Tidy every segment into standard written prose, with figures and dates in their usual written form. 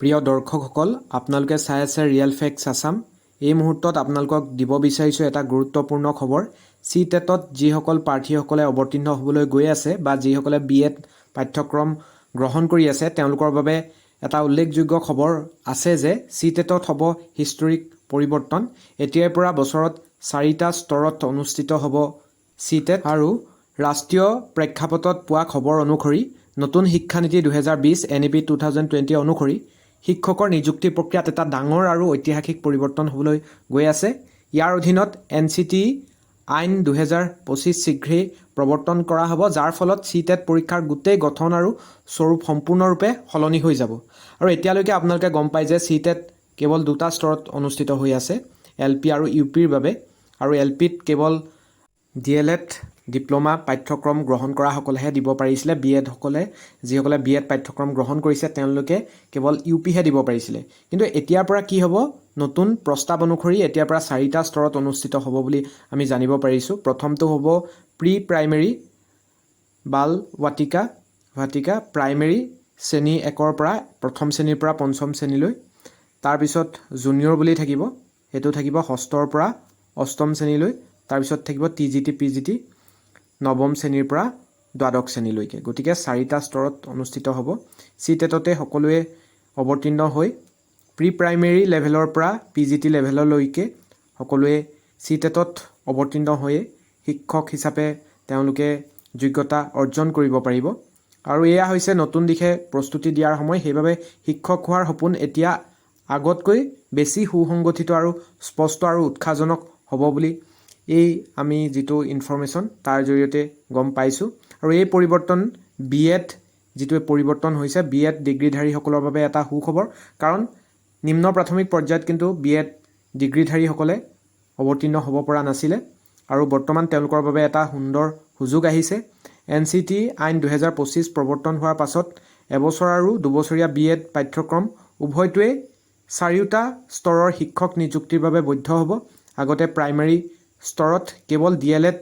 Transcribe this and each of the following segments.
প্ৰিয় দৰ্শকসকল আপোনালোকে চাই আছে ৰিয়েল ফেক্টছ আছাম। এই মুহূৰ্তত আপোনালোকক দিব বিচাৰিছোঁ এটা গুৰুত্বপূৰ্ণ খবৰ। CTET-ত যিসকল প্ৰাৰ্থীসকলে অৱতীৰ্ণ হ'বলৈ গৈ আছে বা যিসকলে BEd পাঠ্যক্ৰম গ্ৰহণ কৰি আছে তেওঁলোকৰ বাবে এটা উল্লেখযোগ্য খবৰ আছে যে CTET-ত হ'ব হিষ্টৰিক পৰিৱৰ্তন। এতিয়াৰ পৰা বছৰত 4টা স্তৰত অনুষ্ঠিত হ'ব CTET আৰু ৰাষ্ট্ৰীয় প্ৰেক্ষাপটত পোৱা খবৰ অনুসৰি নতুন শিক্ষানীতি 2020 NEP 2020 অনুসৰি শিক্ষকৰ নিযুক্তি প্ৰক্ৰিয়াত এটা ডাঙৰ আৰু ঐতিহাসিক পৰিৱৰ্তন হ'বলৈ গৈ আছে। ইয়াৰ অধীনত NCT আইন 2025 শীঘ্ৰেই প্ৰৱৰ্তন কৰা হ'ব, যাৰ ফলত CTET পৰীক্ষাৰ গোটেই গঠন আৰু স্বৰূপ সম্পূৰ্ণৰূপে সলনি হৈ যাব। আৰু এতিয়ালৈকে আপোনালোকে গম পায় যে CTET কেৱল 2টা স্তৰত অনুষ্ঠিত হৈ আছে, LP আৰু UPৰ বাবে। আৰু LPত কেৱল DLED ডিপ্ল'মা পাঠ্যক্ৰম গ্ৰহণ কৰাসকলেহে দিব পাৰিছিলে। যিসকলে BEd পাঠ্যক্ৰম গ্ৰহণ কৰিছে তেওঁলোকে কেৱল UPহে দিব পাৰিছিলে। কিন্তু এতিয়াৰ পৰা কি হ'ব, নতুন প্ৰস্তাৱ অনুসৰি এতিয়াৰ পৰা 4টা স্তৰত অনুষ্ঠিত হ'ব বুলি আমি জানিব পাৰিছোঁ। প্ৰথমটো হ'ব প্ৰি প্ৰাইমেৰী বাল ভাটিকা প্ৰাইমেৰী শ্ৰেণী 1ৰ পৰা প্ৰথম শ্ৰেণীৰ পৰা পঞ্চম শ্ৰেণীলৈ। তাৰপিছত জুনিয়ৰ বুলি থাকিব, সেইটো থাকিব 6ৰ পৰা 8ম শ্ৰেণীলৈ। তাৰপিছত থাকিব TGT PGT নৱম শ্ৰেণীৰ পৰা দ্বাদশ শ্ৰেণীলৈকে। গতিকে 4টা স্তৰত অনুষ্ঠিত হ'ব। CTET-তে সকলোৱে অৱতীৰ্ণ হৈ প্ৰি প্ৰাইমেৰী লেভেলৰ পৰা PGT লেভেললৈকে সকলোৱে CTET-ত অৱতীৰ্ণ হৈয়ে শিক্ষক হিচাপে তেওঁলোকে যোগ্যতা অৰ্জন কৰিব পাৰিব। আৰু এয়া হৈছে নতুন দিশে প্ৰস্তুতি দিয়াৰ সময়। সেইবাবে শিক্ষক হোৱাৰ সপোন এতিয়া আগতকৈ বেছি সুসংগঠিত আৰু স্পষ্ট আৰু উৎসাহজনক হ'ব বুলি আমি যিটো ইনফৰমেশ্যন তাৰ জৰিয়তে গম পাইছোঁ। আৰু এই পৰিৱৰ্তন BEd যিটো পৰিৱৰ্তন হৈছে BEd ডিগ্ৰীধাৰীসকলৰ বাবে এটা সুখবৰ, কাৰণ নিম্ন প্ৰাথমিক পৰ্যায়ত কিন্তু BEd ডিগ্ৰীধাৰীসকলে অৱতীৰ্ণ হ'ব পৰা নাছিলে। আৰু বৰ্তমান তেওঁলোকৰ বাবে এটা সুন্দৰ সুযোগ আহিছে। NCT আইন 2025 প্ৰৱৰ্তন হোৱাৰ পাছত এবছৰ আৰু 2বছৰীয়া BEd পাঠ্যক্ৰম উভয়টোৱেই 4টা স্তৰৰ শিক্ষক নিযুক্তিৰ বাবে বৈধ হ'ব। আগতে প্ৰাইমেৰী স্তৰত কেৱল DLED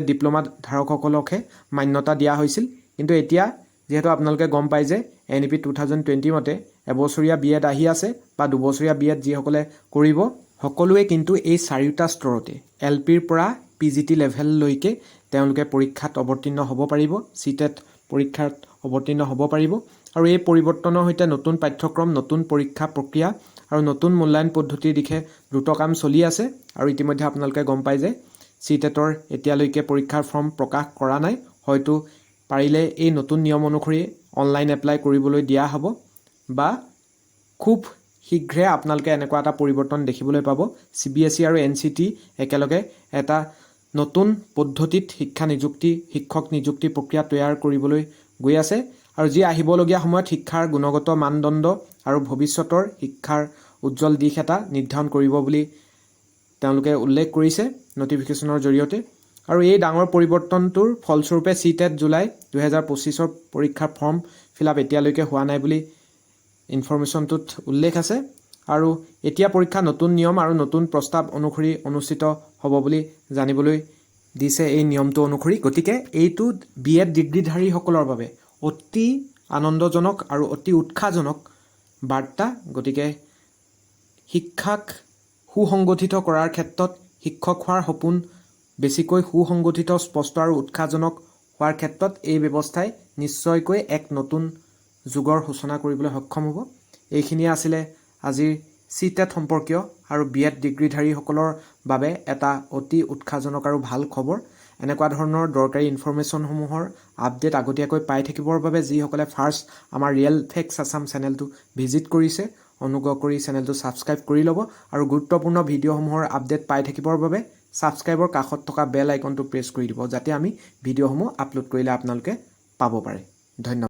ডিপ্ল'মা ধাৰকসকলকহে মান্যতা দিয়া হৈছিল। কিন্তু এতিয়া যিহেতু আপোনালোকে গম পায় যে NEP 2020 মতে এবছৰীয়া BEd আহি আছে বা 2বছৰীয়া BEd যিসকলে কৰিব সকলোৱে কিন্তু এই 4টা স্তৰতে LPৰ পৰা PGT লেভেললৈকে তেওঁলোকে পৰীক্ষাত অৱতীৰ্ণ হ'ব পাৰিব, CTET পৰীক্ষাত অৱতীৰ্ণ হ'ব পাৰিব। আৰু এই পৰিৱৰ্তনৰ সৈতে নতুন পাঠ্যক্ৰম, নতুন পৰীক্ষা প্ৰক্ৰিয়া আৰু নতুন মূল্যায়ন পদ্ধতিৰ দিশে দ্ৰুত কাম চলি আছে। আৰু ইতিমধ্যে আপোনালোকে গম পায় যে CTETৰ এতিয়ালৈকে পৰীক্ষাৰ ফৰ্ম প্ৰকাশ কৰা নাই। হয়তো পাৰিলে এই নতুন নিয়ম অনুসৰি অনলাইন এপ্লাই কৰিবলৈ দিয়া হ'ব, বা খুব শীঘ্ৰে আপোনালোকে এনেকুৱা এটা পৰিৱৰ্তন দেখিবলৈ পাব। CBSE আৰু NCT একেলগে এটা নতুন পদ্ধতিত শিক্ষক নিযুক্তি প্ৰক্ৰিয়া তৈয়াৰ কৰিবলৈ গৈ আছে। আৰু যি আহিবলগীয়া সময়ত শিক্ষাৰ গুণগত মানদণ্ড আৰু ভৱিষ্যতৰ শিক্ষাৰ উজ্জ্বল দিশ এটা নিৰ্ধাৰণ কৰিব বুলি তেওঁলোকে উল্লেখ কৰিছে নটিফিকেশ্যনৰ জৰিয়তে। আৰু এই ডাঙৰ পৰিৱৰ্তনটোৰ ফলস্বৰূপে CTET জুলাই 2025ৰ পৰীক্ষাৰ ফৰ্ম ফিল-আপ এতিয়ালৈকে হোৱা নাই বুলি ইনফৰমেশ্যনটোত উল্লেখ আছে। আৰু এতিয়া পৰীক্ষা নতুন নিয়ম আৰু নতুন প্ৰস্তাৱ অনুসৰি অনুষ্ঠিত হ'ব বুলি জানিবলৈ দিছে এই নিয়মটো অনুসৰি। গতিকে এইটো BEd ডিগ্ৰীধাৰীসকলৰ বাবে অতি আনন্দজনক আৰু অতি উৎসাহজনক বাৰ্তা। গতিকে শিক্ষাক সুসংগঠিত কৰাৰ ক্ষেত্ৰত, শিক্ষক হোৱাৰ সপোন বেছিকৈ সুসংগঠিত, স্পষ্ট আৰু উৎসাহজনক হোৱাৰ ক্ষেত্ৰত এই ব্যৱস্থাই নিশ্চয়কৈ এক নতুন যুগৰ সূচনা কৰিবলৈ সক্ষম হ'ব। এইখিনিয়ে আছিলে আজিৰ CTET সম্পৰ্কীয় আৰু BEd ডিগ্ৰীধাৰীসকলৰ বাবে এটা অতি উৎসাহজনক আৰু ভাল খবৰ। এনেকুৱা ধৰণৰ দৰকাৰী ইনফৰমেশ্যনসমূহৰ আপডেট আগতীয়াকৈ পাই থাকিবৰ বাবে যিসকলে ফাৰ্ষ্ট আমাৰ ৰিয়েল ফেক্টছ আছাম চেনেলটো ভিজিট কৰিছে, অনুগ্ৰহ কৰি চেনেলটো ছাবস্ক্ৰাইব কৰি ল'ব। আৰু গুৰুত্বপূৰ্ণ ভিডিঅ'সমূহৰ আপডেট পাই থাকিবৰ বাবে ছাবস্ক্ৰাইবৰ কাষত থকা বেল আইকনটো প্ৰেছ কৰি দিব, যাতে আমি ভিডিঅ'সমূহ আপলোড কৰিলে আপোনালোকে পাব পাৰে। ধন্যবাদ।